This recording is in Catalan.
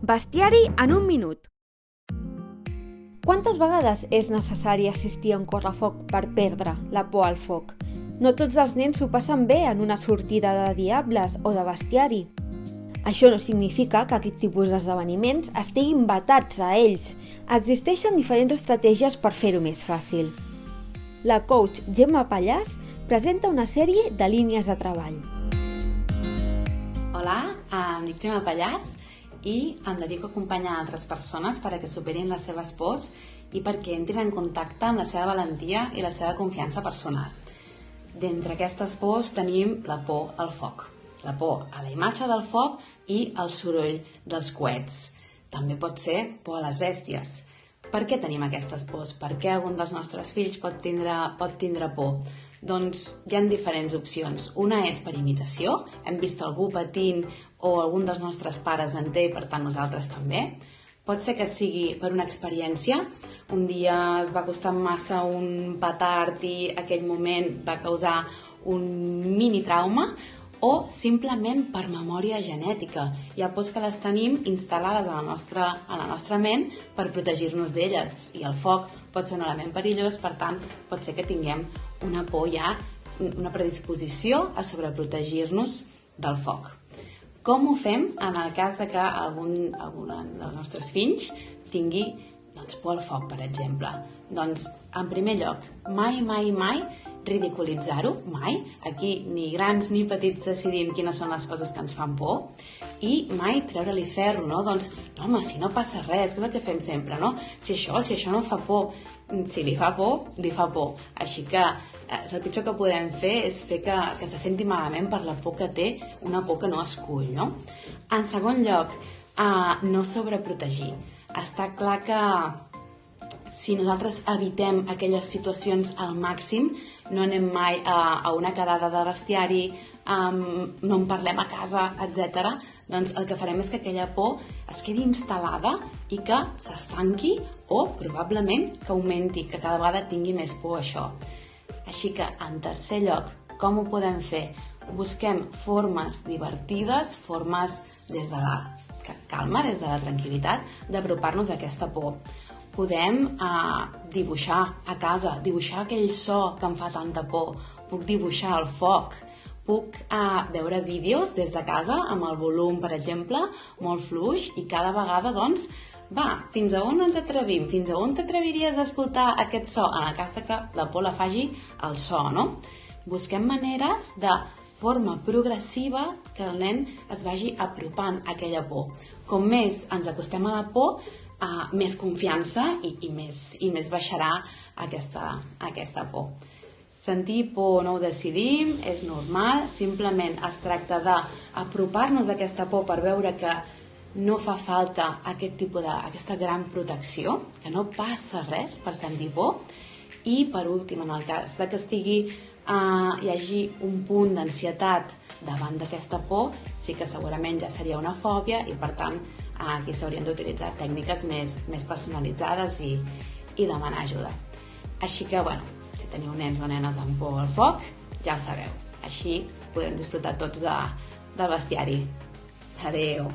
Bestiari en un minut. Quantes vegades és necessari assistir a un correfoc per perdre la por al foc? No tots els nens s'ho passen bé en una sortida de diables o de bestiari. Això no significa que aquest tipus d'esdeveniments estiguin vetats a ells. Existeixen diferents estratègies per fer-ho més fàcil. La coach Gemma Pallàs presenta una sèrie de línies de treball. Hola, em dic Gemma Pallàs i em dedico a acompanyar altres persones perquè superin les seves pors i perquè entrin en contacte amb la seva valentia i la seva confiança personal. D'entre aquestes pors tenim la por al foc, la por a la imatge del foc i al soroll dels coets. També pot ser por a les bèsties. Per què tenim aquestes pors? Per què algun dels nostres fills pot tindre por? Doncs hi ha diferents opcions. Una és per imitació, hem vist algú patint o algun dels nostres pares en té i per tant nosaltres també. Pot ser que sigui per una experiència, un dia es va costar massa un petard i aquell moment va causar un mini trauma, o simplement per memòria genètica. Hi ha pors que les tenim instal·lades a la nostra ment per protegir-nos d'elles. I el foc pot ser un element perillós, per tant, pot ser que tinguem una por ja, una predisposició a sobreprotegir-nos del foc. Com ho fem en el cas de que algun dels nostres fills tingui por al foc, per exemple? Doncs, en primer lloc, mai ridiculitzar-ho, mai. Aquí ni grans ni petits decidim quines són les coses que ens fan por i mai treure-li ferro, no? Doncs, no, home, si no passa res, que és el que fem sempre, no? Si això no fa por, si li fa por, li fa por. Així que el pitjor que podem fer és fer que se senti malament per la por que té, una por que no escull, no? En segon lloc, no sobreprotegir. Està clar que si nosaltres evitem aquelles situacions al màxim, no anem mai a una quedada de bestiari, no en parlem a casa, etc., doncs el que farem és que aquella por es quedi instal·lada i que s'estanqui o probablement que augmenti, que cada vegada tingui més por a això. Així que, en tercer lloc, com ho podem fer? Busquem formes divertides, formes des de la calma, des de la tranquil·litat, d'apropar-nos a aquesta por. Podem dibuixar a casa, dibuixar aquell so que em fa tanta por. Puc dibuixar el foc. Puc veure vídeos des de casa amb el volum, per exemple, molt fluix i cada vegada, doncs, fins a on ens atrevim? Fins a on t'atreviries a escoltar aquest so? En el cas que la por la faci el so, no? Busquem maneres de forma progressiva que el nen es vagi apropant a aquella por. Com més ens acostem a la por, més confiança i més baixarà aquesta por. Sentir por no ho decidim, és normal, simplement es tracta d'apropar-nos a aquesta por per veure que no fa falta aquesta gran protecció, que no passa res per sentir por. I per últim, en el cas que hi hagi un punt d'ansietat davant d'aquesta por, sí que segurament ja seria una fòbia i per tant aquí s'haurien d'utilitzar tècniques més personalitzades i demanar ajuda. Així que, si teniu nens o nenes amb por al foc, ja ho sabeu. Així podem disfrutar tots del bestiari. Adéu!